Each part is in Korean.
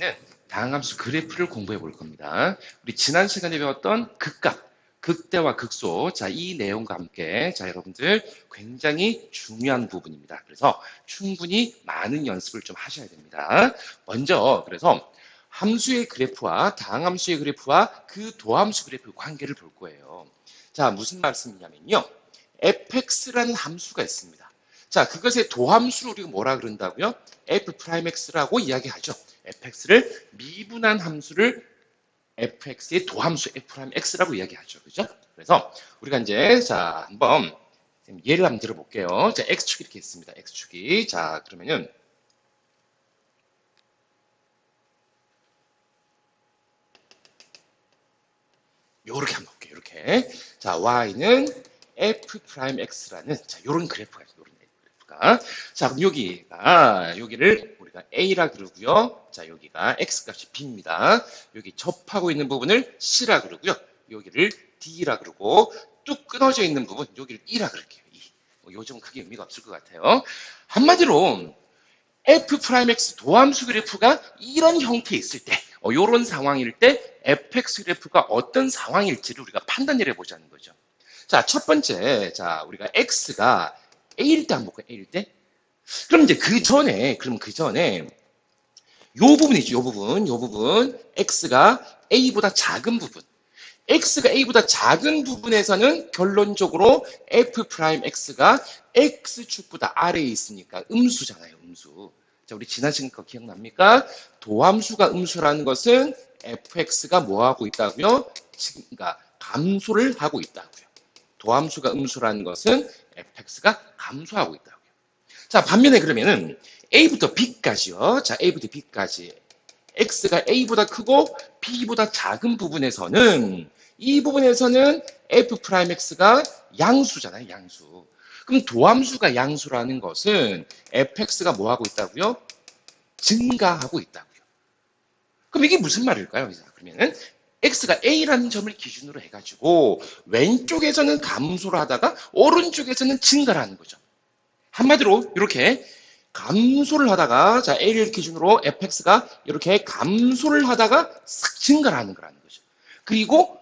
이번에는 다항함수 그래프를 공부해 볼 겁니다. 우리 지난 시간에 배웠던 극값, 극대와 극소, 자, 이 내용과 함께, 자, 여러분들 굉장히 중요한 부분입니다. 그래서 충분히 많은 연습을 좀 하셔야 됩니다. 먼저, 그래서 함수의 그래프와 다항함수의 그래프와 그 도함수 그래프 관계를 볼 거예요. 자, 무슨 말씀이냐면요. fx라는 함수가 있습니다. 자, 그것의 도함수를 우리가 뭐라 그런다고요? f'x라고 이야기하죠. fx를 미분한 함수를 fx의 도함수 f'x라고 이야기하죠. 그죠? 그래서 우리가 이제 자, 한번 예를 한번 들어볼게요. 자, x축이 이렇게 있습니다. x축이. 자, 그러면은 요렇게 한번 볼게요. 이렇게. 자, y는 f'x라는 자, 요런 그래프가 있어요. 요런 그래프가. 자, 그럼 여기를 우리가 a라 그러고요. 자, 여기가 x 값이 b입니다. 여기 접하고 있는 부분을 c라 그러고요. 여기를 d라 그러고 뚝 끊어져 있는 부분 여기를 e라 그럴게요. e. 요즘 크게 의미가 없을 것 같아요. 한마디로 f'x 도함수 그래프가 이런 형태에 있을 때, 이런 상황일 때 fx 그래프가 어떤 상황일지를 우리가 판단을 해보자는 거죠. 자, 첫 번째, 자, 우리가 x가 a일 때 한번 볼까요? a일 때? 그럼 이제 그 전에, 요 부분이죠. 요 부분. x가 a보다 작은 부분. x가 a보다 작은 부분에서는 결론적으로 f'x가 x축보다 아래에 있으니까 음수잖아요. 음수. 자, 우리 지난 시간 거 기억납니까? 도함수가 음수라는 것은 fx가 뭐하고 있다고요? 그러니까 감소를 하고 있다고요. 도함수가 음수라는 것은 fx가 감소하고 있다고요. 자, 반면에 그러면은 a부터 b까지요. 자, a부터 b까지. x가 a보다 크고 b보다 작은 부분에서는 이 부분에서는 f'x가 양수잖아요. 양수. 그럼 도함수가 양수라는 것은 fx가 뭐 하고 있다고요? 증가하고 있다고요. 그럼 이게 무슨 말일까요? 그러면은 x가 a라는 점을 기준으로 해가지고 왼쪽에서는 감소를 하다가 오른쪽에서는 증가를 하는 거죠. 한마디로 이렇게 감소를 하다가 자 a를 기준으로 fx가 이렇게 감소를 하다가 싹 증가를 하는 거라는 거죠. 그리고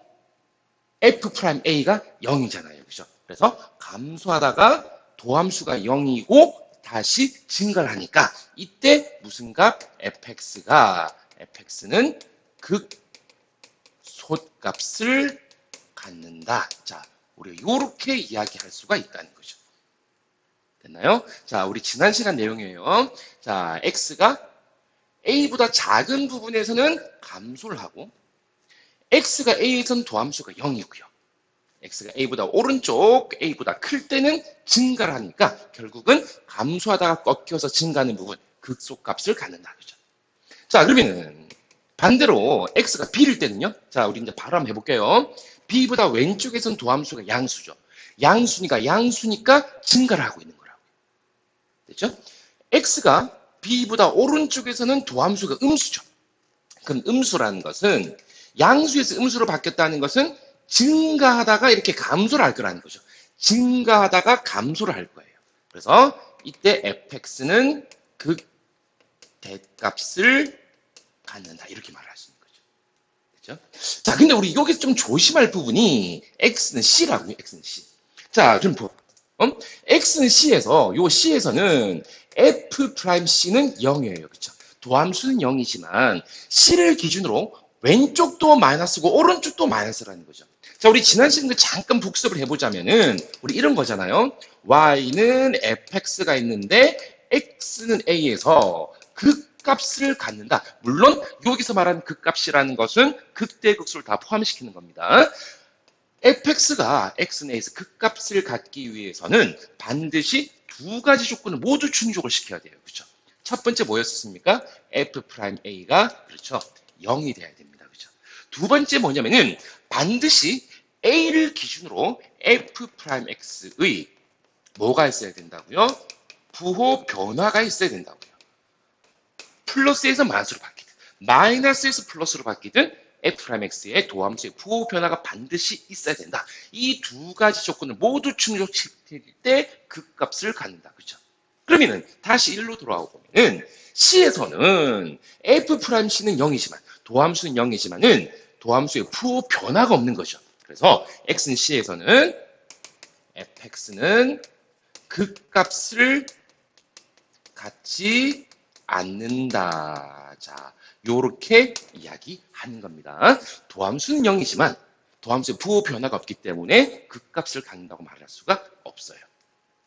f'a가 0이잖아요. 그죠? 그래서 감소하다가 도함수가 0이고 다시 증가를 하니까 이때 무슨 값? fx는 극소값을 갖는다. 자, 우리가 이렇게 이야기할 수가 있다는 거죠. 됐나요? 자, 우리 지난 시간 내용이에요. 자, x가 a보다 작은 부분에서는 감소를 하고 x가 a에서는 도함수가 0이고요. x가 a보다 오른쪽 a보다 클 때는 증가를 하니까 결국은 감소하다가 꺾여서 증가하는 부분 극소값을 갖는다. 그죠? 자, 그러면은 반대로 x가 b일 때는요. 자, 우리 이제 바로 한번 해볼게요. b보다 왼쪽에서는 도함수가 양수죠. 양수니까 증가를 하고 있는 거라고. 됐죠? x가 b보다 오른쪽에서는 도함수가 음수죠. 그럼 음수라는 것은 양수에서 음수로 바뀌었다는 것은 증가하다가 이렇게 감소를 할 거라는 거죠. 증가하다가 감소를 할 거예요. 그래서 이때 fx는 극대값을 갖는다. 이렇게 말할 수 있는 거죠. 그렇죠? 자, 근데 우리 여기서 좀 조심할 부분이 x는 c라고요. x는 c. 자, 좀 x는 c에서 요 c에서는 f'c는 0이에요. 그렇죠? 도함수는 0이지만 c를 기준으로 왼쪽도 마이너스고 오른쪽도 마이너스라는 거죠. 자, 우리 지난 시간에 잠깐 복습을 해보자면은 우리 이런 거잖아요. y는 fx가 있는데 x는 a에서 극값을 갖는다. 물론 여기서 말하는 극값이라는 것은 극대극소를 다 포함시키는 겁니다. fx가 x는 a에서 극값을 갖기 위해서는 반드시 두 가지 조건을 모두 충족을 시켜야 돼요. 그렇죠? 첫 번째 뭐였습니까? f'a가 그렇죠. 0이 돼야 됩니다. 그죠? 두 번째 뭐냐면은 반드시 a를 기준으로 f'x의 뭐가 있어야 된다고요? 부호 변화가 있어야 된다고요. 플러스에서 마이너스로 바뀌든 마이너스에서 플러스로 바뀌든 f'x의 도함수의 부호 변화가 반드시 있어야 된다. 이 두 가지 조건을 모두 충족시킬 때 극값을 갖는다. 그죠? 그러면은 다시 1로 돌아와 보면은 C에서는 F'C는 0이지만 도함수는 0이지만은 도함수의 푸 변화가 없는 거죠. 그래서 X는 C에서는 fx는 극값을 갖지 않는다. 자, 요렇게 이야기하는 겁니다. 도함수는 0이지만 도함수의 부호 변화가 없기 때문에 극값을 갖는다고 말할 수가 없어요.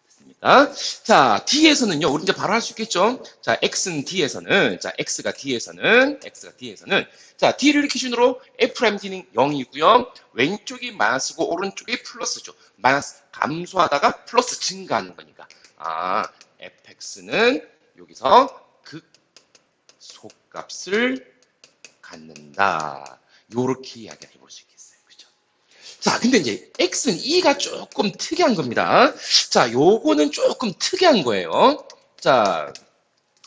됐습니까? 자, D에서는요, 우리 이제 바로 할 수 있겠죠? 자, X는 D에서는, 자, X가 D에서는, 자, D를 기준으로 F'D는 0이고요. 왼쪽이 마이너스고 오른쪽이 플러스죠. 마이너스 감소하다가 플러스 증가하는 거니까. 아, fx는 여기서 극소값을 갖는다. 요렇게 이야기를 해볼 수 있겠어요. 그죠? 자, 근데 이제 x는 2가 조금 특이한 겁니다. 자, 요거는 조금 특이한 거예요. 자,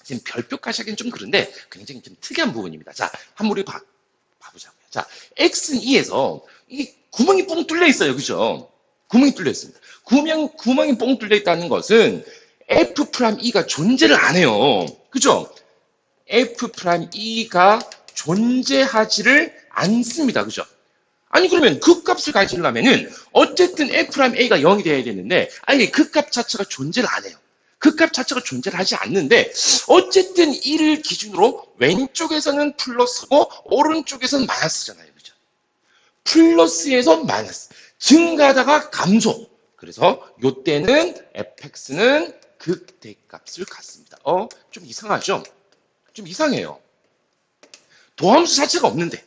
지금 별표까지 하기는 좀 그런데 굉장히 좀 특이한 부분입니다. 자, 한번 우리 봐보자고요. 자, x는 2에서 이 구멍이 뻥 뚫려 있어요. 그죠? 구멍이 뚫려 있습니다. 구멍이 뻥 뚫려 있다는 것은 F'E가 존재를 안 해요. 그죠? F'E가 존재하지를 않습니다. 그죠? 아니, 그러면 극값을 가지려면은 어쨌든 F'A가 0이 돼야 되는데, 아니, 극값 자체가 존재를 안 해요. 극값 자체가 존재를 하지 않는데, 어쨌든 1을 기준으로 왼쪽에서는 플러스고, 오른쪽에서는 마이너스잖아요. 그죠? 플러스에서 마이너스. 증가하다가 감소. 그래서 요때는 fx는 극대값을 갖습니다. 좀 이상하죠? 좀 이상해요. 도함수 자체가 없는데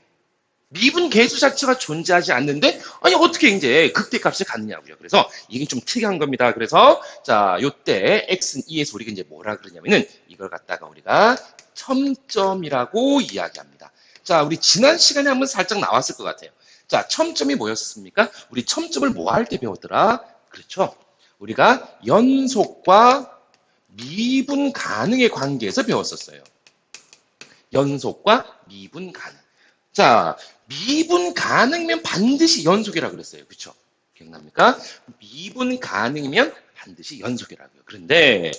미분 계수 자체가 존재하지 않는데 아니 어떻게 이제 극대값을 갖느냐고요. 그래서 이게 좀 특이한 겁니다. 그래서 자 요때 x는 2에서 우리가 이제 뭐라 그러냐면은 이걸 갖다가 우리가 첨점이라고 이야기합니다. 자 우리 지난 시간에 한번 살짝 나왔을 것 같아요. 자 첨점이 뭐였습니까? 우리 첨점을 뭐 할 때 배웠더라? 그렇죠. 우리가 연속과 미분 가능의 관계에서 배웠었어요. 연속과 미분 가능. 자, 미분 가능이면 반드시 연속이라고 그랬어요. 그렇죠? 기억납니까? 미분 가능이면 반드시 연속이라고요. 그런데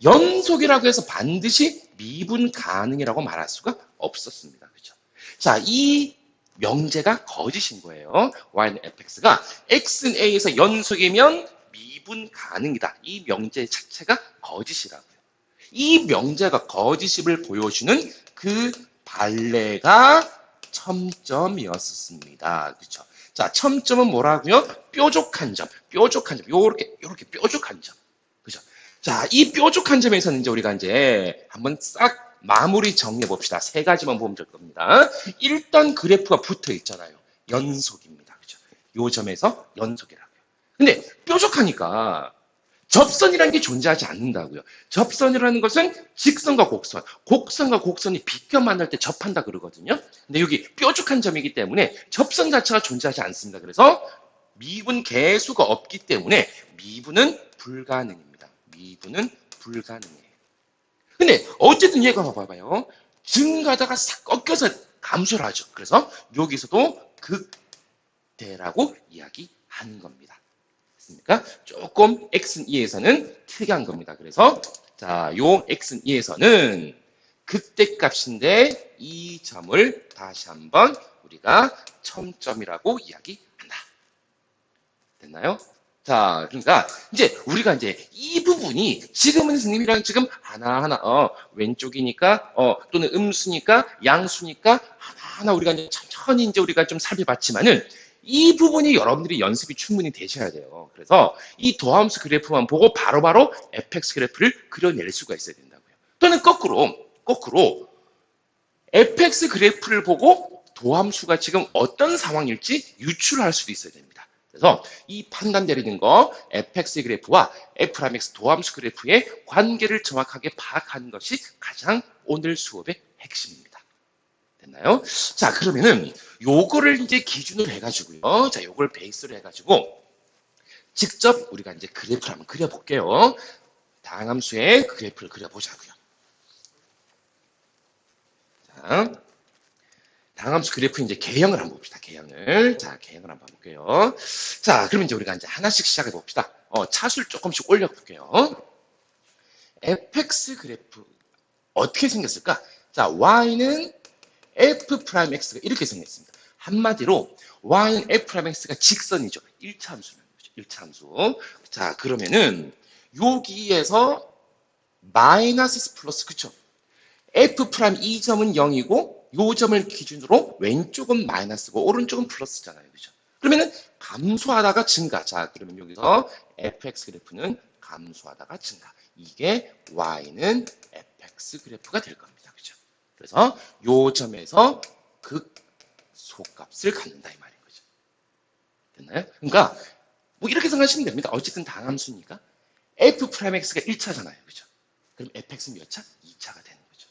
연속이라고 해서 반드시 미분 가능이라고 말할 수가 없었습니다. 그렇죠? 자, 이 명제가 거짓인 거예요. y는 fx가 x는 a에서 연속이면 미분 가능이다. 이 명제 자체가 거짓이라고요. 이 명제가 거짓임을 보여주는 그 발레가 첨점이었습니다. 그렇죠? 자, 첨점은 뭐라고요? 뾰족한 점, 요렇게 뾰족한 점. 그죠? 자, 이 뾰족한 점에서는 이제 우리가 이제 한번 싹 마무리 정리해 봅시다. 세 가지만 보면 될 겁니다. 일단 그래프가 붙어 있잖아요. 연속입니다. 그죠? 요 점에서 연속이라고요. 근데 뾰족하니까 접선이라는 게 존재하지 않는다고요. 접선이라는 것은 직선과 곡선과 곡선이 비껴 만날 때 접한다 그러거든요. 근데 여기 뾰족한 점이기 때문에 접선 자체가 존재하지 않습니다. 그래서 미분 계수가 없기 때문에 미분은 불가능입니다. 미분은 불가능해요. 근데 어쨌든 얘가 봐봐요. 증가하다가 싹 꺾여서 감소를 하죠. 그래서 여기서도 극대라고 이야기하는 겁니다. 됐습니까? 조금 x는 2에서는 특이한 겁니다. 그래서 자, 요 x는 2에서는 극대값인데 이 점을 다시 한번 우리가 첨점이라고 이야기한다. 됐나요? 자, 그러니까 이제 우리가 이제 이 부분이 지금은 선생님이랑 지금 하나하나 왼쪽이니까 또는 음수니까 양수니까 하나하나 우리가 이제 천천히 이제 우리가 좀 살펴봤지만은 이 부분이 여러분들이 연습이 충분히 되셔야 돼요. 그래서 이 도함수 그래프만 보고 바로바로 fx 그래프를 그려낼 수가 있어야 된다고요. 또는 거꾸로 fx 그래프를 보고 도함수가 지금 어떤 상황일지 유추를 할 수도 있어야 됩니다. 그래서 이 판단 내리는 거 fx 그래프와 f'x 도함수 그래프의 관계를 정확하게 파악하는 것이 가장 오늘 수업의 핵심입니다. 됐나요? 자, 그러면은 요거를 이제 기준으로 해가지고요. 자, 요걸 베이스로 해가지고 직접 우리가 이제 그래프를 한번 그려볼게요. 다항함수의 그래프를 그려보자고요. 자, 다항함수 그래프 이제 개형을 한번 봅시다. 개형을. 자, 개형을 한번 볼게요. 자, 그러면 이제 우리가 이제 하나씩 시작해 봅시다. 차수를 조금씩 올려볼게요. fx 그래프 어떻게 생겼을까? 자, y는 f'x가 이렇게 생겼습니다. 한마디로 y는 f'x가 직선이죠. 1차 함수라는 거죠. 1차 함수. 자, 그러면은 여기에서 마이너스 플러스 그쵸? f' 이 점은 0이고 요 점을 기준으로 왼쪽은 마이너스고 오른쪽은 플러스잖아요. 그죠? 그러면은 감소하다가 증가. 자, 그러면 여기서 fx 그래프는 감소하다가 증가. 이게 y는 fx 그래프가 될 겁니다. 그죠? 그래서 요 점에서 극소값을 갖는다 이 말인 거죠. 됐나요? 그러니까 뭐 이렇게 생각하시면 됩니다. 어쨌든 단함수니까 f'x가 1차잖아요. 그죠? 그럼 fx는 몇 차? 2차가 되는 거죠.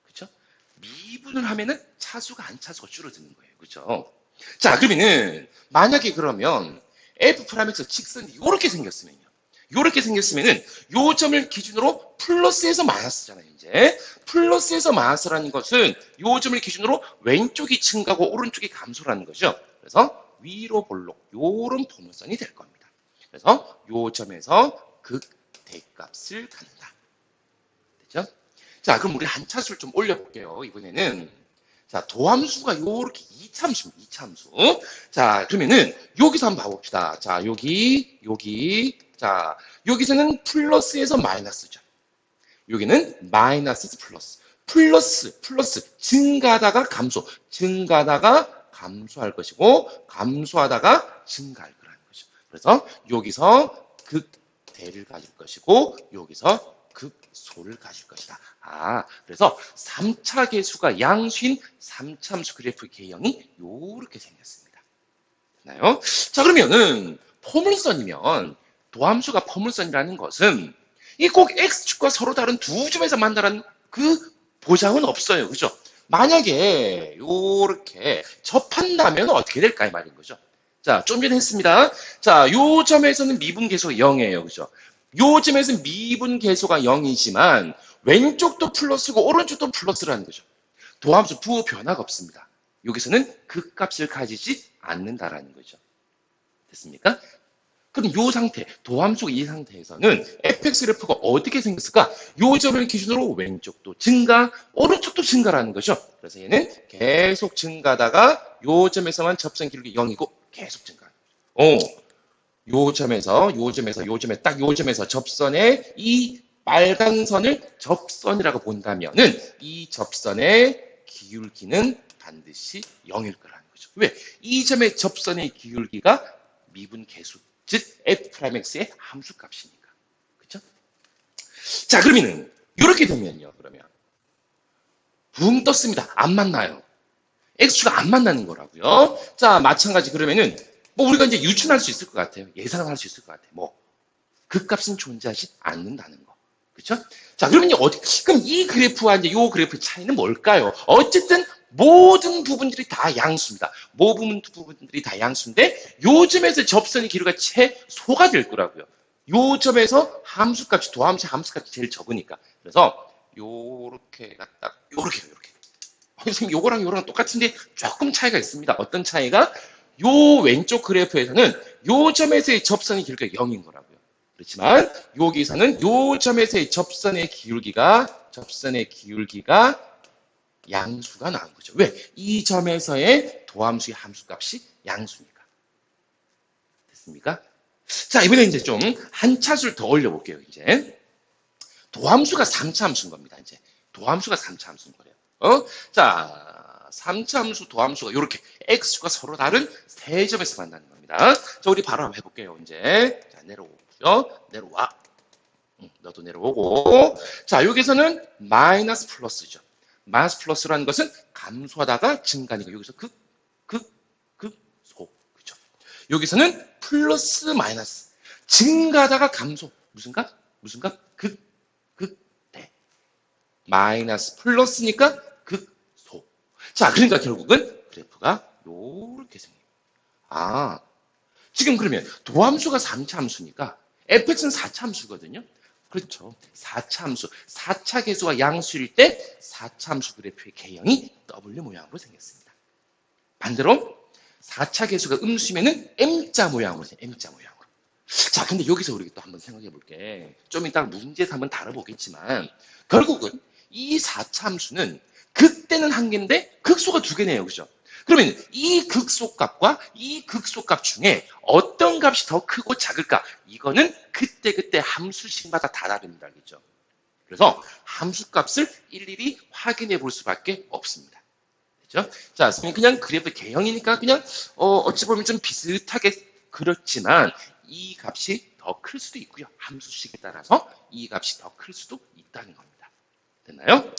그죠? 미분을 하면은 차수가 안 차수가 줄어드는 거예요. 그죠? 자, 그러면은 만약에 그러면 f'x 직선이 이렇게 생겼으면요. 이렇게 생겼으면은 요 점을 기준으로 플러스에서 마이너스잖아요. 이제 플러스에서 마이너스라는 것은 요 점을 기준으로 왼쪽이 증가고 오른쪽이 감소라는 거죠. 그래서 위로 볼록 요런 포물선이 될 겁니다. 그래서 요 점에서 극대값을 갖는다. 됐죠? 자, 그럼 우리 한 차수를 좀 올려볼게요. 이번에는 자, 도함수가 요렇게 2차함수입니다. 2차함수. 자, 그러면은 여기서 한번 봐봅시다. 자, 여기 자, 여기서는 플러스에서 마이너스죠. 여기는 마이너스에서 플러스. 플러스 증가하다가 감소. 증가하다가 감소할 것이고 감소하다가 증가할 거라는 거죠. 그래서 여기서 극대를 가질 것이고 여기서 극소를 가질 것이다. 아, 그래서 3차 계수가 양수인 3차함수 그래프 개형이 요렇게 생겼습니다. 됐나요? 자, 그러면은 포물선이면 도함수가 포물선이라는 것은 이 꼭 x축과 서로 다른 두 점에서 만나는 그 보장은 없어요. 그죠? 만약에 요렇게 접한다면 어떻게 될까 이 말인 거죠. 자, 좀 전에 했습니다. 자, 요 점에서는 미분 계수가 0이에요. 그죠? 요 점에서는 미분 계수가 0이지만 왼쪽도 플러스고 오른쪽도 플러스라는 거죠. 도함수 부호 변화가 없습니다. 여기서는 극값을 가지지 않는다라는 거죠. 됐습니까? 그럼 이 상태, 도함수 이 상태에서는 fx 그래프가 어떻게 생겼을까? 요 점을 기준으로 왼쪽도 증가, 오른쪽도 증가라는 거죠. 그래서 얘는 계속 증가하다가 요 점에서만 접선 기울기 0이고 계속 증가. 요 점에서 딱 요 점에서 접선의 이 빨간 선을 접선이라고 본다면은 이 접선의 기울기는 반드시 0일 거라는 거죠. 왜? 이 점의 접선의 기울기가 미분 계수, 즉 f'x의 함수값이니까. 그렇죠? 자, 그러면은 이렇게 되면요. 그러면 붕 떴습니다. 안 만나요. x축가 안 만나는 거라고요. 자, 마찬가지 그러면은 뭐 우리가 이제 유추할 수 있을 것 같아요. 예상을 할 수 있을 것 같아요. 뭐 극값은 존재하지 않는다는 거. 그렇죠? 자, 그러면 그럼 이 그래프와 이제 요 그래프의 차이는 뭘까요? 어쨌든 모든 부분들이 다 양수입니다. 모든 부분들이 다 양수인데 요점에서 접선의 길이가 최소가 될 거라고요. 요점에서 함수값이 도함수 함수값이 제일 적으니까. 그래서 요렇게 갖다 요렇게 선생님 요거랑 요거랑 똑같은데 조금 차이가 있습니다. 어떤 차이가? 요 왼쪽 그래프에서는 요 점에서의 접선의 길이가 0인 거라고요. 그렇지만 여기서는 요 점에서의 접선의 기울기가 양수가 나온 거죠. 왜? 이 점에서의 도함수의 함수값이 양수니까. 됐습니까? 자, 이번에 이제 좀 한 차수를 더 올려볼게요. 이제 도함수가 3차 함수인 겁니다. 이제 도함수가 3차 함수인 거예요. 자, 3차 함수 도함수가 이렇게 x축과 서로 다른 세 점에서 만나는 겁니다. 자, 우리 바로 한번 해볼게요. 이제 자, 내려와. 너도 내려오고. 자, 여기서는 마이너스 플러스죠. 마이너스 플러스라는 것은 감소하다가 증가니까 여기서 소. 그죠? 여기서는 플러스 마이너스. 증가하다가 감소. 무슨 값? 대. 마이너스 플러스니까 극소. 자, 그러니까 결국은 그래프가 요렇게 생겨요. 아, 지금 그러면 도함수가 3차 함수니까 fx는 4차 함수거든요. 그렇죠. 4차 함수. 4차 계수가 양수일 때 4차 함수 그래프의 개형이 W 모양으로 생겼습니다. 반대로 4차 계수가 음수면은 M자 모양으로 생겨요. M자 모양으로. 자, 근데 여기서 우리 또 한번 생각해 볼게. 좀 이따 문제에서 한번 다뤄보겠지만, 결국은 이 4차 함수는 그때는 한 개인데 극소가 두 개네요. 그죠? 그러면 이 극소값과 이 극소값 중에 어떤 값이 더 크고 작을까? 이거는 그때그때 함수식마다 다 다릅니다. 알겠죠? 그래서 함수값을 일일이 확인해 볼 수밖에 없습니다. 그죠? 자, 그냥 그래프 개형이니까 그냥 어찌 보면 좀 비슷하게 그렇지만 이 값이 더 클 수도 있고요. 함수식에 따라서 이 값이 더 클 수도 있다는 겁니다. 됐나요?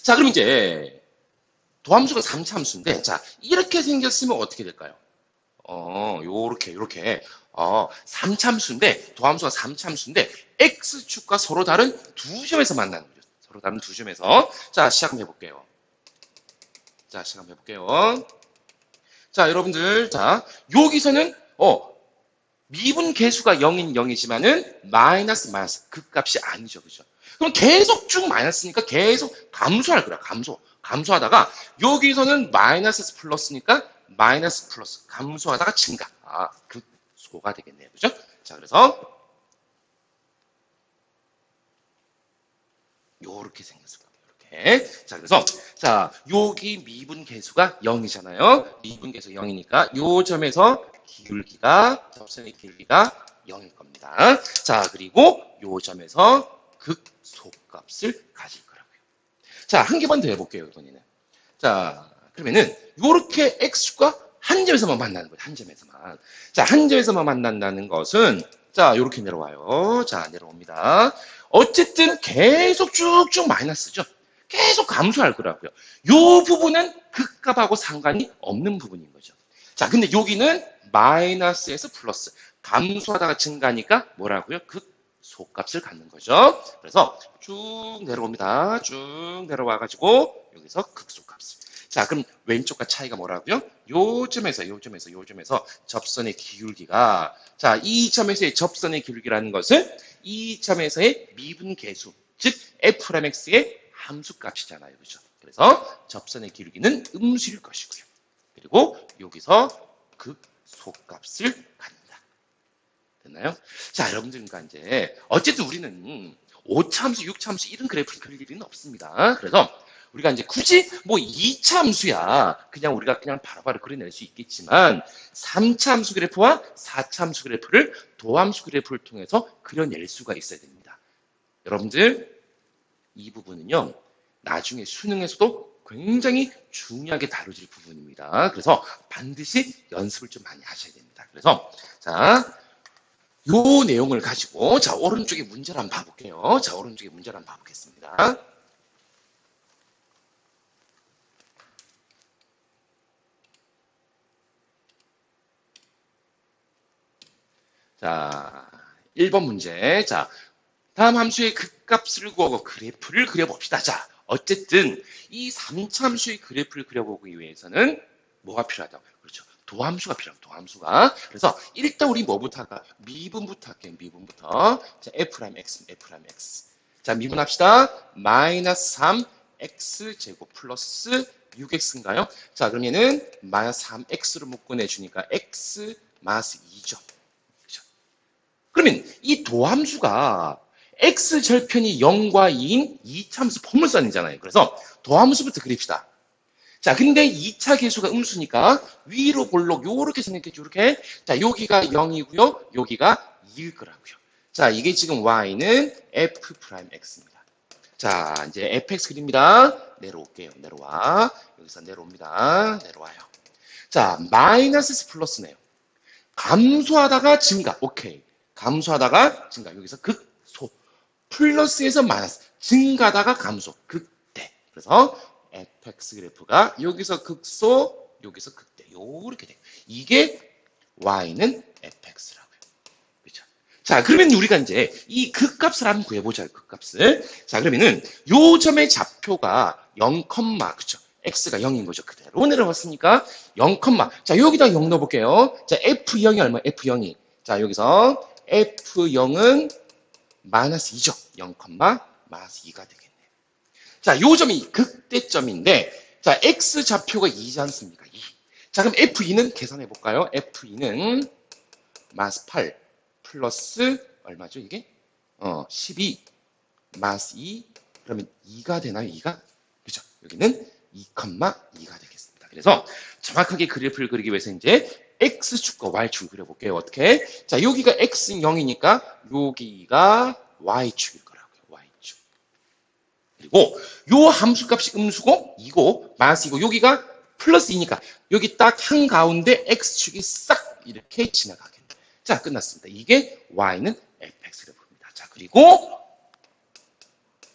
자, 그럼 이제 도함수가 3차 함수인데, 자, 이렇게 생겼으면 어떻게 될까요? 요렇게. 3차 함수인데, 도함수가 3차 함수인데, x축과 서로 다른 두 점에서 만나는 거죠. 서로 다른 두 점에서. 자, 시작 한번 해볼게요. 자, 여러분들, 자, 여기서는, 미분 계수가 0인 0이지만은, 마이너스, 그 값이 아니죠. 그죠? 그럼 계속 쭉 마이너스니까 계속 감소할 거야, 감소하다가 여기서는 마이너스 플러스니까 마이너스 플러스 감소하다가 증가. 극소가 되겠네요. 그죠? 자, 그래서 요렇게 생겼을 거예요. 이렇게. 자, 그래서 자, 여기 미분 계수가 0이잖아요. 미분 계수 0이니까 요 점에서 접선의 기울기가 0일 겁니다. 자, 그리고 요 점에서 극소값을 가질 거라고요. 자, 한 개만 더 해볼게요, 이번에는. 자, 그러면은 요렇게 x축과 한 점에서만 만나는 거예요. 한 점에서만. 자, 한 점에서만 만난다는 것은 자, 요렇게 내려와요. 자, 내려옵니다. 어쨌든 계속 쭉쭉 마이너스죠. 계속 감소할 거라고요. 요 부분은 극값하고 상관이 없는 부분인 거죠. 자, 근데 여기는 마이너스에서 플러스. 감소하다가 증가하니까 뭐라고요? 극소값을 갖는 거죠. 그래서 쭉 내려옵니다. 쭉 내려와가지고 여기서 극소값을. 자, 그럼 왼쪽과 차이가 뭐라고요? 요 점에서 접선의 기울기가 자, 이 점에서의 접선의 기울기라는 것은 이 점에서의 미분 계수, 즉 f'x의 함수값이잖아요. 그죠? 그래서 접선의 기울기는 음수일 것이고요. 그리고 여기서 극소값을 갖는다. 됐나요? 자, 여러분들, 그러니까 이제 어쨌든 우리는 5차 함수, 6차 함수 이런 그래프를 그릴 일은 없습니다. 그래서 우리가 이제 굳이 뭐 2차 함수야 그냥 우리가 그냥 바로바로 그려낼 수 있겠지만 3차 함수 그래프와 4차 함수 그래프를 도함수 그래프를 통해서 그려낼 수가 있어야 됩니다. 여러분들 이 부분은요 나중에 수능에서도 굉장히 중요하게 다뤄질 부분입니다. 그래서 반드시 연습을 좀 많이 하셔야 됩니다. 그래서 자, 요 내용을 가지고 자 오른쪽에 문제를 한번 봐볼게요. 자 오른쪽에 문제를 한번 봐보겠습니다. 자, 1번 문제. 자, 다음 함수의 극값을 구하고 그래프를 그려봅시다. 자, 어쨌든 이 3차 함수의 그래프를 그려보기 위해서는 뭐가 필요하다고? 그렇죠. 도함수가 필요합니다. 도함수가. 그래서 일단 우리 뭐부터 할까? 미분부터 할게요. 미분부터. 자, F'X. 자, 미분합시다. 마이너스 3X제곱 플러스 6X인가요? 자, 그러면은 마이너스 3X로 묶어내주니까 X 마이너스 2죠. 그러면 이 도함수가 x절편이 0과 2인 2차 함수 포물선이잖아요. 그래서 도함수부터 그립시다. 자, 근데 2차 계수가 음수니까 위로 볼록 요렇게 생겼겠죠. 요렇게. 자, 여기가 0이고요. 여기가 2일 거라고요. 자, 이게 지금 y는 f'x입니다. 자, 이제 fx 그립니다. 내려올게요. 내려와. 여기서 내려옵니다. 내려와요. 자, 마이너스 플러스네요. 감소하다가 증가. 오케이. 감소하다가 증가. 여기서 극소. 플러스에서 마이너스. 증가하다가 감소. 극대. 그래서 fx 그래프가 여기서 극소, 여기서 극대. 요렇게 돼요. 이게 y는 fx라고요. 그렇죠? 자, 그러면 우리가 이제 이 극값을 한번 구해보자. 극값을. 자, 그러면은 요 점의 좌표가 0, 그쵸? x가 0인 거죠. 그대로 내려왔으니까 0, 자, 여기다 0 넣어볼게요. 자, f0이 얼마? f0이. 자, 여기서 F0은 마이너스 2죠. 0, 마이너스 2가 되겠네요. 자, 요 점이 극대점인데, 자, X 좌표가 2지 않습니까? 2. 자, 그럼 F2는 계산해 볼까요? F2는 마이너스 8, 플러스 얼마죠 이게? 12 마이너스 2 그러면 2가 되나요? 2가? 그죠? 여기는 2,2가 되겠습니다. 그래서 정확하게 그래프를 그리기 위해서 이제 X축과 Y축을 그려볼게요. 어떻게? 자, 여기가 X는 0이니까 여기가 Y축일 거라고요. Y축. 그리고 요 함수값이 음수고 2고 마이너스 2고 여기가 플러스 2니까 여기 딱 한가운데 X축이 싹 이렇게 지나가겠네. 자, 끝났습니다. 이게 Y는 fx 그래프입니다. 자, 그리고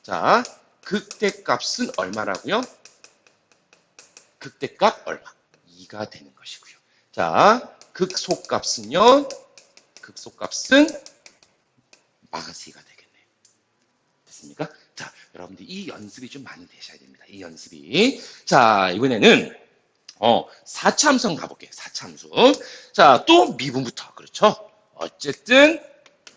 자, 극대값은 얼마라고요? 극대값 얼마? 2가 되는 것이고요. 자, 극소값은요? 극소값은 마이너스 2가 되겠네요. 됐습니까? 자, 여러분들 이 연습이 좀 많이 되셔야 됩니다. 이 연습이. 자, 이번에는 4차 함수 가볼게요. 4차 함수. 자, 또 미분부터. 그렇죠? 어쨌든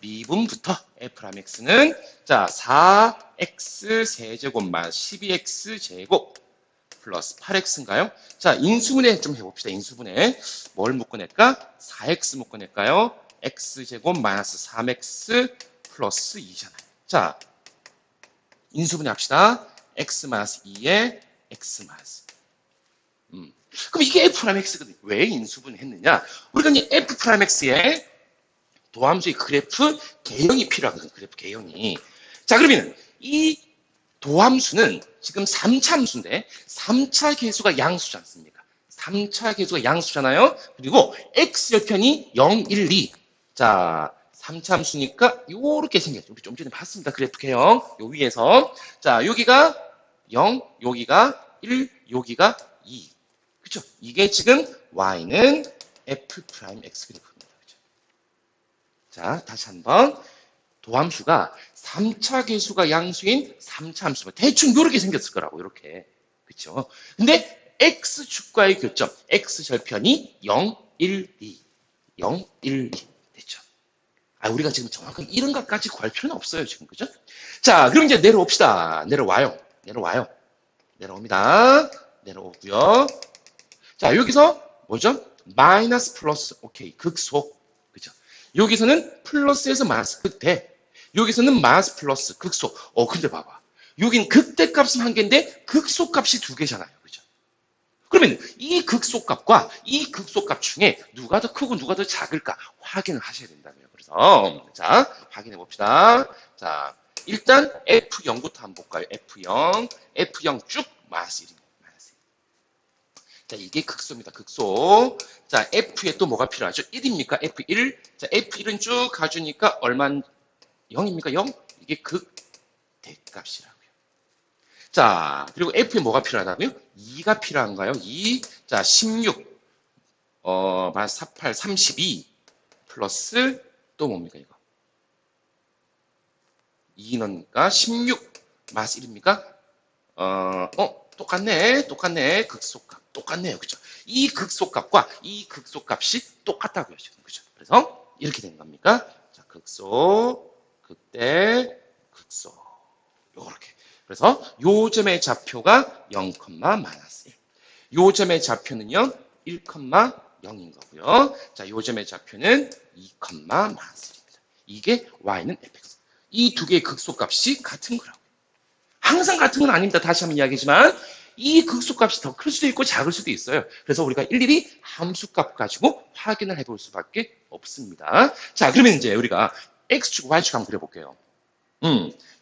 미분부터 f'x는 자 4x 세제곱 마이너스 12x 제곱 플러스 8x인가요? 자, 인수분해 좀 해봅시다. 인수분해. 뭘 묶어낼까? 4x 묶어낼까요? x제곱 마이너스 3x 플러스 2잖아요. 자, 인수분해 합시다. x 마이너스 2에 x 마이너스. 그럼 이게 f'x거든요. 왜 인수분해 했느냐? 우리가 이제 f'x의 도함수의 그래프 개형이 필요하거든요. 그래프 개형이. 자, 그러면 이 도함수는 지금 3차 함수인데 3차 계수가 양수지 않습니까? 3차 계수가 양수잖아요. 그리고 x절편이 0, 1, 2. 자, 3차 함수니까 요렇게 생겼죠. 우리 좀 전에 봤습니다. 그래프 개형. 요 위에서. 자, 여기가 0, 여기가 1, 여기가 2. 그쵸? 이게 지금 y는 f'x 그래프입니다. 그쵸? 자, 다시 한번. 도함수가 3차 계수가 양수인 3차 함수가 대충 이렇게 생겼을 거라고, 이렇게. 그쵸? 근데 x축과의 교점, x절편이 0, 1, 2. 0, 1, 2. 됐죠? 우리가 지금 정확하게 이런 것까지 구할 필요는 없어요, 지금. 그죠? 자, 그럼 이제 내려옵시다. 내려와요. 내려와요. 내려옵니다. 내려오고요. 자, 여기서 뭐죠? 마이너스 플러스. 오케이. 극소. 그죠? 여기서는 플러스에서 마이너스 극대. 여기서는 마이너스 플러스 극소. 근데 봐봐. 여긴 극대값은 한 개인데 극소값이 두 개잖아요. 그죠? 그러면 이 극소값과 이 극소값 중에 누가 더 크고 누가 더 작을까 확인을 하셔야 된다고요. 그래서 자, 확인해 봅시다. 자, 일단 F0부터 한번 볼까요? F0. F0 쭉 마이너스 1입니다. 마이너스 1. 자, 이게 극소입니다. 극소. 자, F에 또 뭐가 필요하죠? 1입니까? F1. 자, F1은 쭉 가주니까 얼마 0입니까? 0? 이게 극대값이라고요. 자, 그리고 F에 뭐가 필요하다고요? 2가 필요한가요? 2. 자, 16. 마이너스 48, 32. 플러스, 또 뭡니까, 이거? 2 넣으니까 16. 마이너스 1입니까? 똑같네. 똑같네. 극소값. 똑같네요. 그죠? 이 극소값과 이 극소값이 똑같다고요. 지금. 그죠? 그래서 이렇게 된 겁니까? 자, 극소. 극대, 극소. 요렇게. 그래서 요점의 좌표가 0, 마이너스 1. 요점의 좌표는요, 1, 0인 거고요. 자, 요점의 좌표는 2, 마이너스 1입니다. 이게 y는 fx. 이 두 개의 극소값이 같은 거라고요. 항상 같은 건 아닙니다. 다시 한번 이야기하지만 이 극소값이 더 클 수도 있고 작을 수도 있어요. 그래서 우리가 일일이 함수값 가지고 확인을 해볼 수밖에 없습니다. 자, 그러면 이제 우리가 x축, y축 한번 그려볼게요.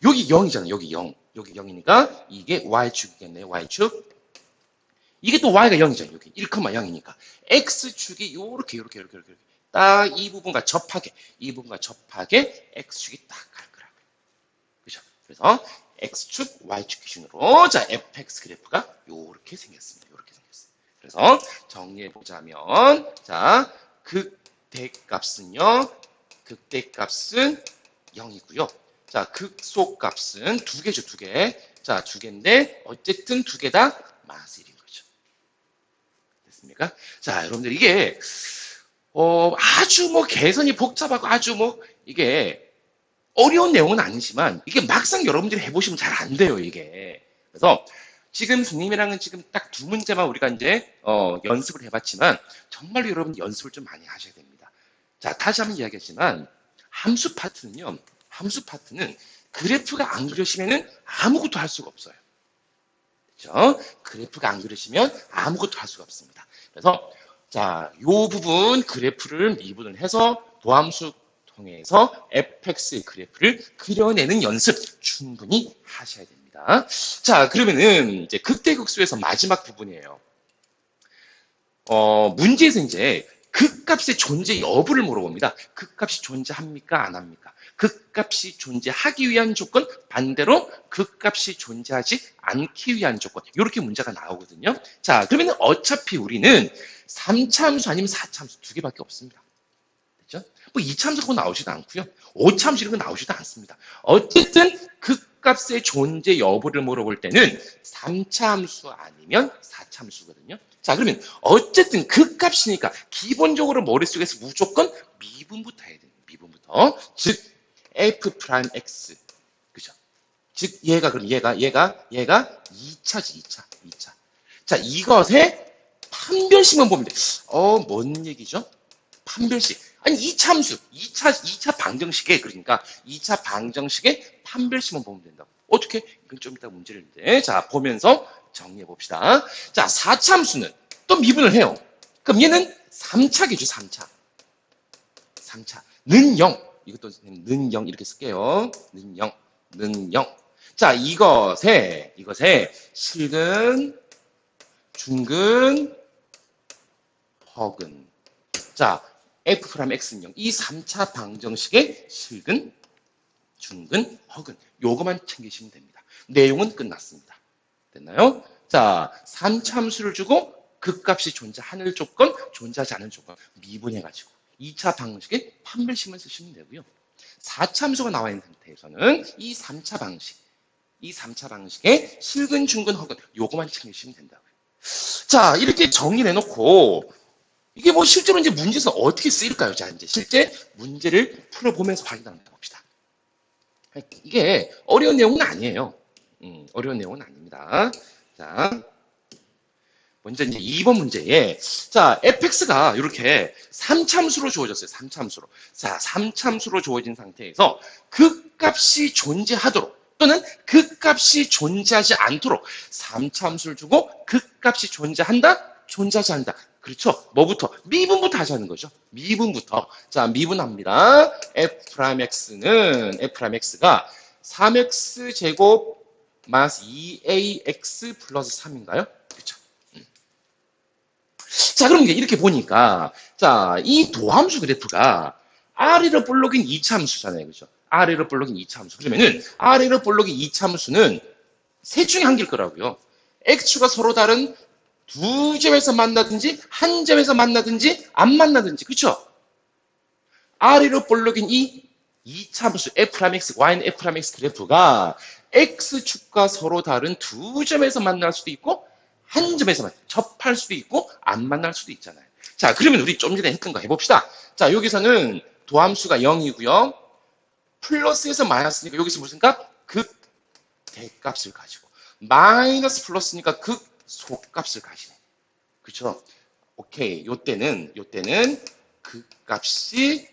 여기 0이잖아요. 여기 0. 여기 0이니까 이게 y축이겠네요. y축. 이게 또 y가 0이잖아요. 여기 1, 0이니까. x축이 요렇게. 딱 이 부분과 접하게, x축이 딱 갈 거라고요. 그죠? 그래서 x축, y축 기준으로 자, fx 그래프가 요렇게 생겼습니다. 요렇게 생겼어요. 그래서 정리해 보자면 자, 극대값은 0이고요. 자, 극소값은 두 개죠, 두 개. 자, 두 개인데 어쨌든 두 개 다 마이너스 1인 거죠. 됐습니까? 자, 여러분들 이게 아주 뭐 계산이 복잡하고 아주 뭐 이게 어려운 내용은 아니지만 이게 막상 여러분들이 해보시면 잘 안 돼요, 이게. 그래서 지금 선생님이랑은 지금 딱 두 문제만 우리가 이제 연습을 해봤지만 정말로 여러분 연습을 좀 많이 하셔야 됩니다. 자, 다시 한번 이야기하지만 함수 파트는요. 함수 파트는 그래프가 안 그려지면은 아무것도 할 수가 없어요. 그렇죠? 그래프가 안 그려지면 아무것도 할 수가 없습니다. 그래서 자, 요 부분 그래프를 미분을 해서 도함수 통해서 fx의 그래프를 그려내는 연습 충분히 하셔야 됩니다. 자, 그러면은 이제 극대극소에서 마지막 부분이에요. 문제에서 이제 극값의 존재 여부를 물어봅니다. 극값이 존재합니까? 안 합니까? 극값이 존재하기 위한 조건, 반대로 극값이 존재하지 않기 위한 조건. 이렇게 문제가 나오거든요. 자, 그러면 어차피 우리는 3차 함수 아니면 4차 함수 두 개밖에 없습니다. 그죠? 뭐 2차 함수가 나오지도 않고요. 5차 함수 이런 거 나오지도 않습니다. 어쨌든 극값의 존재 여부를 물어볼 때는 3차 함수 아니면 4차 함수거든요. 자, 그러면 어쨌든 극값이니까 기본적으로 머릿속에서 무조건 미분부터 해야 돼요. 미분부터. 즉 f'(x) 그죠? 즉 그럼 얘가 2차지, 2차. 자, 이것의 판별식만 보면 돼. 뭔 얘기죠? 판별식. 아니, 2차 함수, 2차 방정식에, 그러니까 2차 방정식의 판별식만 보면 된다고. 어떻게? 이건 좀 이따 문제를 때. 자, 보면서 정리해 봅시다. 자, 4차 함수는 또 미분을 해요. 그럼 얘는 3차겠죠, 3차. 3차. 는 0. 이것도 는 0 이렇게 쓸게요. 는 0. 자, 이것에 실근, 중근, 허근. 자, f'(x는 0. 이 3차 방정식의 실근, 중근, 허근. 요거만 챙기시면 됩니다. 내용은 끝났습니다. 됐나요? 자, 3차 함수를 주고 극값이 존재하는 조건, 존재하지 않은 조건 미분해가지고 2차 방정식의 판별식만 쓰시면 되고요. 4차 함수가 나와 있는 상태에서는 이 3차 방식의 실근, 중근, 허근 요거만 챙기시면 된다고요. 자, 이렇게 정리를 해놓고 이게 뭐 실제로 이제 문제에서 어떻게 쓰일까요? 자, 이제 실제 문제를 풀어보면서 확인해 봅시다. 이게 어려운 내용은 아니에요. 어려운 내용은 아닙니다. 자, 먼저 이제 2번 문제에 자, fx가 이렇게 3참수로 주어졌어요. 3참수로. 자, 3참수로 주어진 상태에서 극값이 존재하도록 또는 극값이 존재하지 않도록 3참수를 주고 극값이 존재한다? 존재하지 않는다. 그렇죠? 뭐부터? 미분부터 하자는 거죠. 미분부터. 자, 미분합니다. f'x가 3x 제곱 마이너스 2ax 플러스 3인가요? 그렇죠. 자, 그럼 이렇게 보니까 자, 이 도함수 그래프가 아래로 볼록인 2차 함수잖아요. 그죠? 아래로 볼록인 2차 함수. 그러면은 아래로 볼록인 2차 함수는 셋 중에 한 개일 거라고요. x축가 서로 다른 두 점에서 만나든지 한 점에서 만나든지 안 만나든지. 그렇죠? 아래로 볼록인 이 2차 함수 f'x, y는 f'x 그래프가 x축과 서로 다른 두 점에서 만날 수도 있고 한 점에서만 접할 수도 있고 안 만날 수도 있잖아요. 자, 그러면 우리 좀 전에 했던 거 해봅시다. 자, 여기서는 도함수가 0이고요. 플러스에서 마이너스니까 여기서 무슨 값? 극 대값을 가지고 마이너스 플러스니까 극 소값을 가지네. 그렇죠? 오케이. 요때는 극값이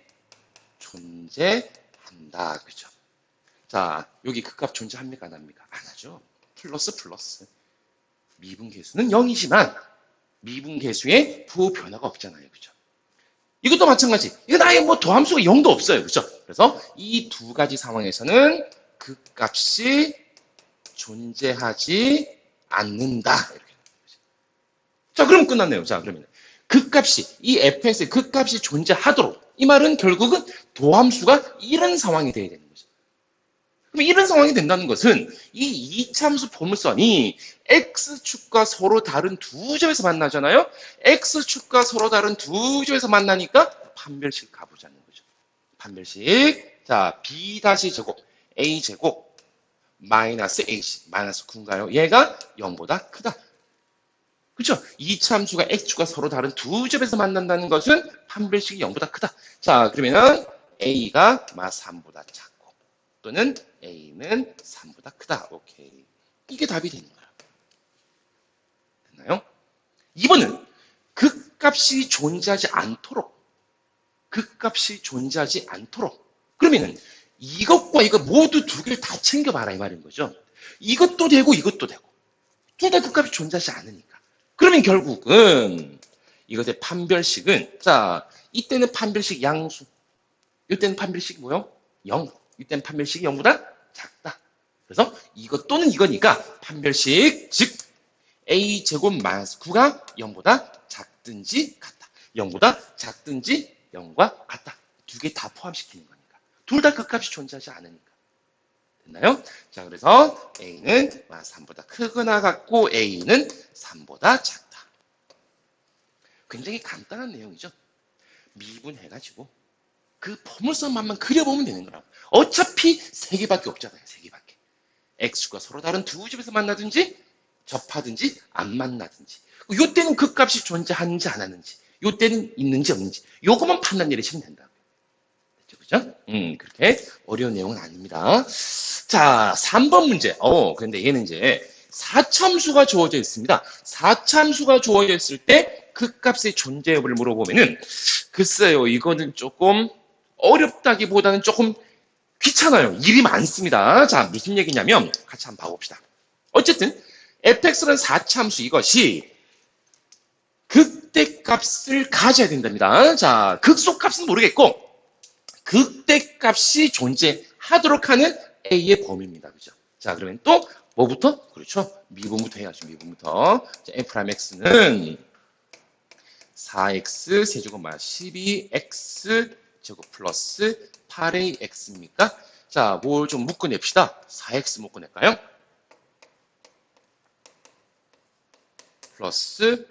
존재한다. 그렇죠? 자, 여기 극값 존재합니까? 안 합니까? 안 하죠. 플러스. 미분계수는 0이지만 미분계수에 부호변화가 없잖아요. 그죠? 이것도 마찬가지. 이건 아예 뭐 도함수가 0도 없어요. 그죠? 그래서 이 두 가지 상황에서는 극값이 존재하지 않는다. 이렇게. 자, 그럼 끝났네요. 자, 그러면 이 fx의 극값이 존재하도록 이 말은 결국은 도함수가 이런 상황이 돼야 되는 거죠. 그럼 이런 상황이 된다는 것은 이 2참수 포물선이 x축과 서로 다른 두 점에서 만나잖아요. x축과 서로 다른 두 점에서 만나니까 판별식 가보자는 거죠. 판별식. 자, b-제곱 a제곱 마이너스 ac 마이너스 9인가요? 얘가 0보다 크다. 그렇죠? 2참수가 x축과 서로 다른 두 점에서 만난다는 것은 판별식이 0보다 크다. 자, 그러면 a가 3보다 작고 또는 a는 3보다 크다. 오케이. 이게 답이 되는 거야. 됐나요? 2번은 극값이 존재하지 않도록 그러면은 이것과 이거 모두 두 개를 다 챙겨봐라 이 말인 거죠. 이것도 되고 이것도 되고 둘 다 극값이 존재하지 않으니까. 그러면 결국은 이것의 판별식은 자 이때는 판별식 양수, 이때는 판별식이 뭐요? 0. 이때는 판별식이 0보다 작다. 그래서 이것 또는 이거니까 판별식 즉 a제곱 마이너스 9가 0보다 작든지 같다. 0보다 작든지 0과 같다. 두 개 다 포함시키는 거니까. 둘 다 극값이 존재하지 않으니까. 됐나요? 자, 그래서 a는 3보다 크거나 같고 a는 3보다 작다. 굉장히 간단한 내용이죠. 미분해가지고 그 포물선만만 그려보면 되는 거라고. 어차피 세 개밖에 없잖아요. 세 개밖에. x가 서로 다른 두 집에서 만나든지 접하든지 안 만나든지. 요때는 극값이 존재하는지 안 하는지. 요때는 있는지 없는지. 요거만 판단 내리시면 된다고요. 됐죠? 그죠? 그렇게 어려운 내용은 아닙니다. 자, 3번 문제. 근데 얘는 이제 4참수가 주어져 있습니다. 4참수가 주어져 있을 때 극값의 존재 여부를 물어보면은 글쎄요, 이거는 조금 어렵다기보다는 조금 귀찮아요. 일이 많습니다. 자, 무슨 얘기냐면 같이 한번 봐봅시다. 어쨌든 fx는 4참수 이것이 극대값을 가져야 된답니다. 자, 극소값은 모르겠고 극대값이 존재하도록 하는 a의 범위입니다. 그죠? 자, 그러면 또 뭐부터? 그렇죠. 미분부터 해야죠. 미분부터. 자, f'x는 4x 세제곱 마이너스 12x 제곱 플러스 8ax입니까? 자, 뭘 좀 묶어냅시다. 4x 묶어낼까요? 플러스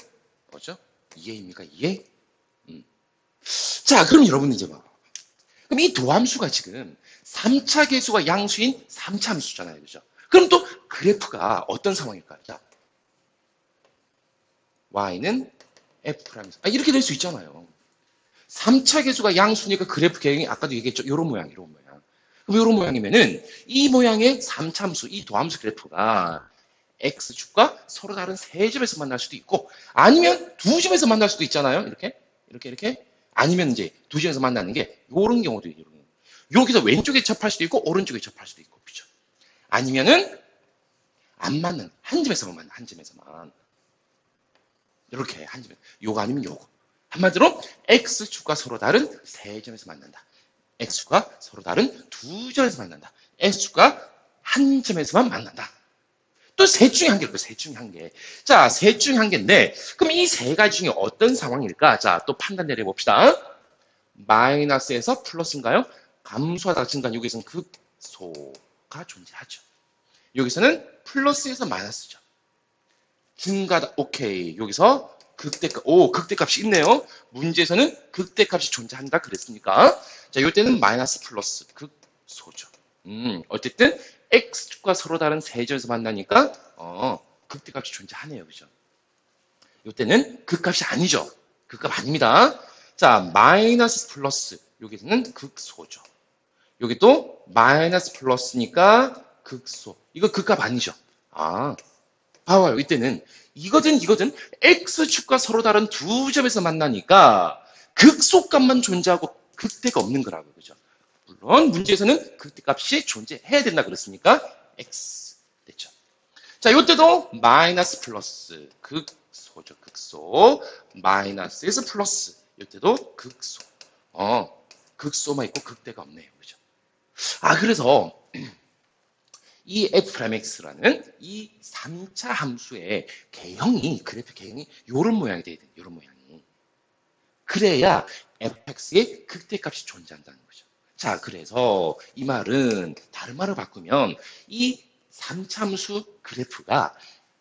뭐죠? 2a입니까? 2a? 자, 그럼 여러분 이제 봐. 그럼 이 도함수가 지금 3차 계수가 양수인 3차 함수잖아요. 그죠? 그럼 또 그래프가 어떤 상황일까요? 자, y는 f'에서 이렇게 될 수 있잖아요. 3차 계수가 양수니까 그래프 개형이 아까도 얘기했죠. 이런 모양, 이런 모양. 그럼 이런 모양이면은 이 모양의 3차 함수, 이 도함수 그래프가 x축과 서로 다른 세 집에서 만날 수도 있고 아니면 두 집에서 만날 수도 있잖아요. 이렇게, 이렇게, 이렇게. 아니면 이제 두 집에서 만나는 게 이런 경우도 있고 여기서 왼쪽에 접할 수도 있고 오른쪽에 접할 수도 있고 그죠? 아니면은 안 맞는 한 집에서만 만나 한 집에서만 이렇게 한 집에 요거 아니면 요거 한마디로 x축과 서로 다른 세 점에서 만난다. x축과 서로 다른 두 점에서 만난다. x축과 한 점에서만 만난다. 또 셋 중에 한 개일 셋 중에 한 개. 자, 셋 중에 한 개인데 그럼 이 세 가지 중에 어떤 상황일까? 자, 또 판단 내려봅시다. 마이너스에서 플러스인가요? 감소하다가 증가. 여기서는 극소가 존재하죠. 여기서는 플러스에서 마이너스죠. 증가다. 오케이. 여기서 극대값. 오, 극대값이 있네요. 문제에서는 극대값이 존재한다 그랬으니까. 자, 이때는 마이너스 플러스 극소죠. 어쨌든 x축과 서로 다른 세점에서 만나니까 극대값이 존재하네요. 그죠? 이때는 극값이 아니죠. 극값 아닙니다. 자, 마이너스 플러스. 여기서는 극소죠. 여기 또 마이너스 플러스니까 극소. 이거 극값 아니죠. 아, 봐봐요. 이때는 이거든 x축과 서로 다른 두 점에서 만나니까 극소값만 존재하고 극대가 없는 거라고요. 그죠? 물론 문제에서는 극대값이 존재해야 된다 그랬으니까 x 됐죠. 자, 이때도 마이너스 플러스 극소죠. 극소. 마이너스에서 플러스. 이때도 극소. 극소만 있고 극대가 없네요. 그죠? 아, 그래서 이 f'x라는 이 3차 함수의 개형이, 그래프 개형이 이런 모양이 돼야 돼요. 이런 모양이. 그래야 fx의 극대값이 존재한다는 거죠. 자, 그래서 이 말은 다른 말을 바꾸면 이 3차 함수 그래프가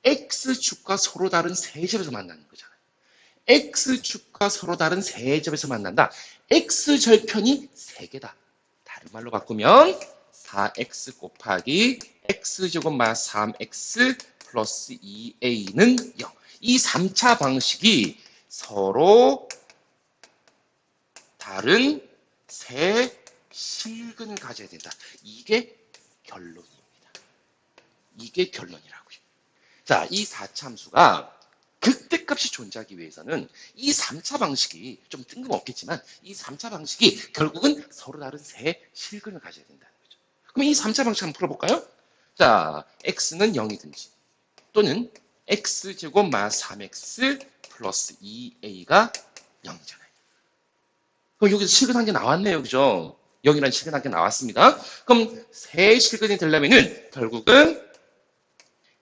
x축과 서로 다른 세 점에서 만나는 거잖아요. x축과 서로 다른 세 점에서 만난다. x절편이 3개다. 다른 말로 바꾸면 4x 곱하기 x제곱 마이너스 3x 플러스 2a는 0. 이 3차 방식이 서로 다른 세 실근을 가져야 된다. 이게 결론입니다. 이게 결론이라고요. 자, 이 4차 함수가 극대 값이 존재하기 위해서는 이 3차 방식이 좀 뜬금없겠지만 이 3차 방식이 결국은 서로 다른 세 실근을 가져야 된다는 거죠. 그럼 이 3차 방식 한번 풀어볼까요? 자, x는 0이든지 또는 x제곱 마이너스 3x 플러스 2a가 0이잖아요. 그럼 여기서 실근 한 개 나왔네요. 그죠? 0이라는 실근 한 개 나왔습니다. 그럼 세 실근이 되려면은 결국은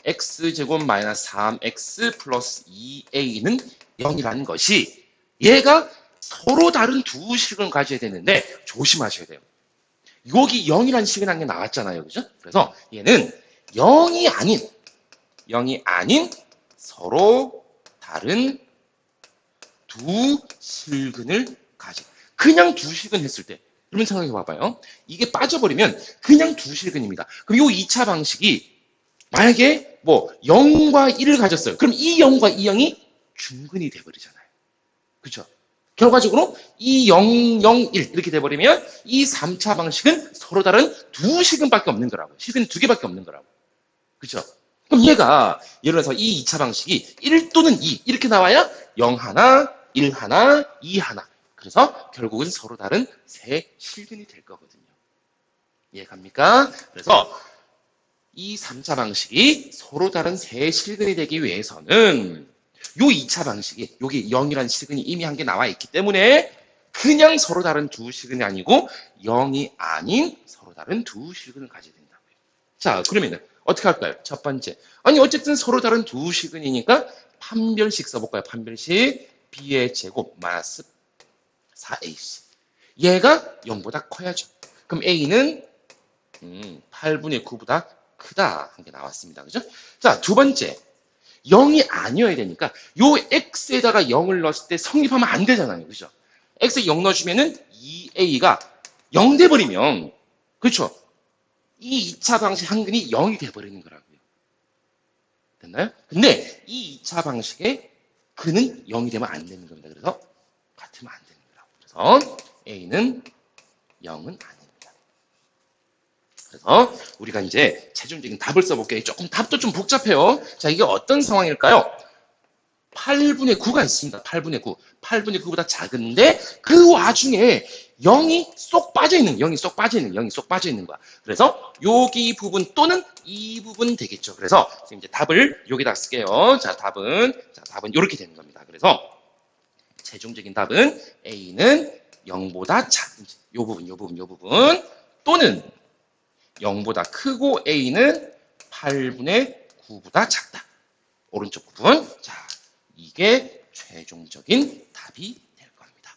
x제곱 마이너스 3x 플러스 2a는 0이라는 것이 얘가 서로 다른 두 실근을 가져야 되는데 조심하셔야 돼요. 여기 0이라는 실근 한 개 나왔잖아요. 그죠? 그래서 얘는 0이 아닌 서로 다른 두 실근을 가져. 그냥 두 실근 했을 때 그러면 생각해 봐봐요. 이게 빠져버리면 그냥 두 실근입니다. 그럼 이 2차 방식이 만약에 뭐 0과 1을 가졌어요. 그럼 이 0과 이 0이 중근이 돼버리잖아요. 그렇죠? 결과적으로 이 0, 0, 1 이렇게 돼버리면 이 3차 방식은 서로 다른 두 실근밖에 없는 거라고. 실근 두 개밖에 없는 거라고. 그렇죠? 그럼 얘가 예를 들어서 이 2차 방식이 1 또는 2 이렇게 나와야 0 하나, 1 하나, 2 하나. 그래서 결국은 서로 다른 세 실근이 될 거거든요. 이해갑니까? 그래서 이 3차 방식이 서로 다른 세 실근이 되기 위해서는 요 2차 방식이 여기 0이라는 실근이 이미 한 개 나와 있기 때문에 그냥 서로 다른 두 실근이 아니고 0이 아닌 서로 다른 두 실근을 가져야 된다고요. 자, 그러면은 어떻게 할까요? 첫 번째. 아니 어쨌든 서로 다른 두 실근이니까 판별식 써볼까요? 판별식 b의 제곱 마이너스 4ac. 얘가 0보다 커야죠. 그럼 a는 8분의 9보다 크다 한 게 나왔습니다. 그죠? 자, 두 번째. 0이 아니어야 되니까 요 x에다가 0을 넣었을 때 성립하면 안 되잖아요. 그죠? x에 0 넣어주면은 2a가 0 돼버리면 그렇죠? 이 2차 방식 한근이 0이 돼버리는 거라고요. 됐나요? 근데 이 2차 방식에 근은 0이 되면 안 되는 겁니다. 그래서 같으면 안 되는 거라고. 그래서 a는 0은 아닙니다. 그래서 우리가 이제 최종적인 답을 써볼게요. 조금 답도 좀 복잡해요. 자, 이게 어떤 상황일까요? 8분의 9가 있습니다. 8분의 9. 8분의 9보다 작은데 그 와중에 0이 쏙 빠져있는, 0이 쏙 빠져있는, 0이 쏙 빠져있는 거야. 그래서 여기 부분 또는 이 부분 되겠죠. 그래서 지금 이제 답을 여기다 쓸게요. 자, 답은 이렇게 되는 겁니다. 그래서 최종적인 답은 A는 0보다 작은지, 요 부분 또는 0보다 크고 A는 8분의 9보다 작다. 오른쪽 부분. 자, 이게 최종적인 답이 될 겁니다.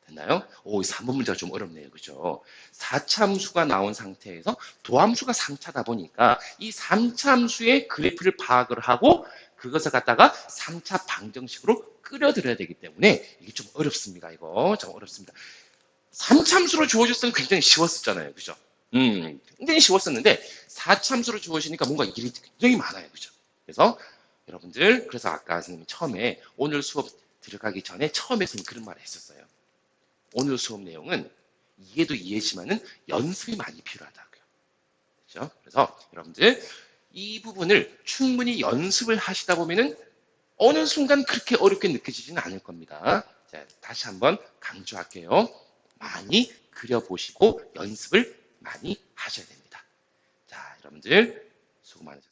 됐나요? 오, 3번 문제가 좀 어렵네요. 그죠? 4참수가 나온 상태에서 도함수가 3차다 보니까 이 3참수의 그래프를 파악을 하고 그것을 갖다가 3차 방정식으로 끌어들여야 되기 때문에 이게 좀 어렵습니다. 이거 좀 어렵습니다. 3참수로 주어졌으면 굉장히 쉬웠었잖아요. 그죠? 굉장히 쉬웠었는데 4참수로 주어지니까 뭔가 일이 굉장히 많아요. 그죠? 그래서 여러분들, 그래서 아까 선생님이 처음에 오늘 수업 들어가기 전에 처음에 선생님 그런 말을 했었어요. 오늘 수업 내용은 이해도 이해지만은 연습이 많이 필요하다고요. 그죠? 그래서 여러분들 이 부분을 충분히 연습을 하시다 보면은 어느 순간 그렇게 어렵게 느껴지지는 않을 겁니다. 자, 다시 한번 강조할게요. 많이 그려보시고 연습을 많이 하셔야 됩니다. 자, 여러분들 수고 많으셨습니다.